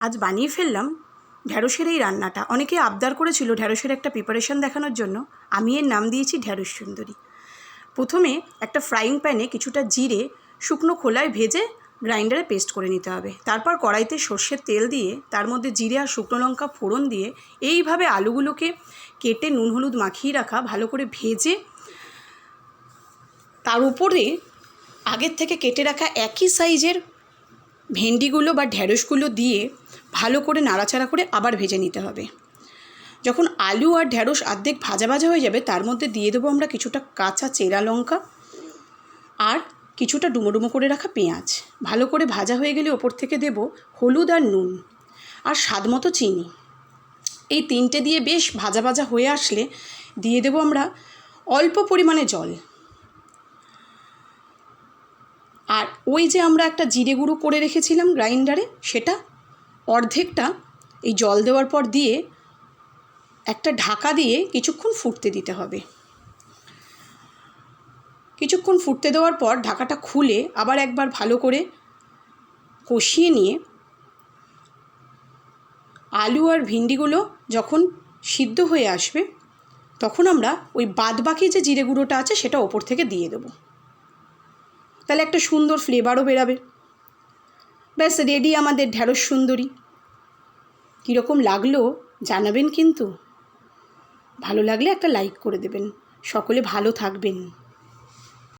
আজ বানিয়ে ফেললাম ঢ্যাঁড়সের এই রান্নাটা। অনেকে আবদার করেছিল ঢ্যাঁড়সের একটা প্রিপারেশন দেখানোর জন্য। আমি এর নাম দিয়েছি ঢ্যাঁড়স সুন্দরী। প্রথমে একটা ফ্রাইং প্যানে কিছুটা জিরে শুকনো খোলায় ভেজে গ্রাইন্ডারে পেস্ট করে নিতে হবে। তারপর কড়াইতে সর্ষের তেল দিয়ে তার মধ্যে জিরে আর শুকনো লঙ্কা ফোড়ন দিয়ে এইভাবে আলুগুলোকে কেটে নুন হলুদ মাখিয়ে রাখা ভালো করে ভেজে তার উপরে আগের থেকে কেটে রাখা একই সাইজের ভেন্ডিগুলো বা ঢ্যাঁড়সগুলো দিয়ে ভালো করে নাড়াচাড়া করে আবার ভেজে নিতে হবে। যখন আলু আর ঢ্যাঁড়স অর্ধেক ভাজা ভাজা হয়ে যাবে তার মধ্যে দিয়ে দেবো আমরা কিছুটা কাঁচা চেরা লঙ্কা আর কিছুটা ডুমো ডুমো করে রাখা পেঁয়াজ। ভালো করে ভাজা হয়ে গেলে ওপর থেকে দেব হলুদ আর নুন আর স্বাদ মতো চিনি। এই তিনটে দিয়ে বেশ ভাজা ভাজা হয়ে আসলে দিয়ে দেবো আমরা অল্প পরিমাণে জল। আর ওই যে আমরা একটা জিরে গুঁড়ো করে রেখেছিলাম গ্রাইন্ডারে, সেটা অর্ধেকটা এই জল দেওয়ার পর দিয়ে একটা ঢাকা দিয়ে কিছুক্ষণ ফুটতে দিতে হবে। কিছুক্ষণ ফুটতে দেওয়ার পর ঢাকাটা খুলে আবার একবার ভালো করে কষিয়ে নিয়ে আলু আর ভিন্ডিগুলো যখন সিদ্ধ হয়ে আসবে তখন আমরা ওই বাদবাকি যে জিরে গুঁড়োটা আছে সেটা ওপর থেকে দিয়ে দেবো। তাহলে একটা সুন্দর ফ্লেভারও বেরাবে। ব্যাস রেডি আমাদের ঢ্যাঁড়স সুন্দরী। কীরকম লাগলো জানাবেন কিন্তু। ভালো লাগলে একটা লাইক করে দেবেন। সকলে ভালো থাকবেন।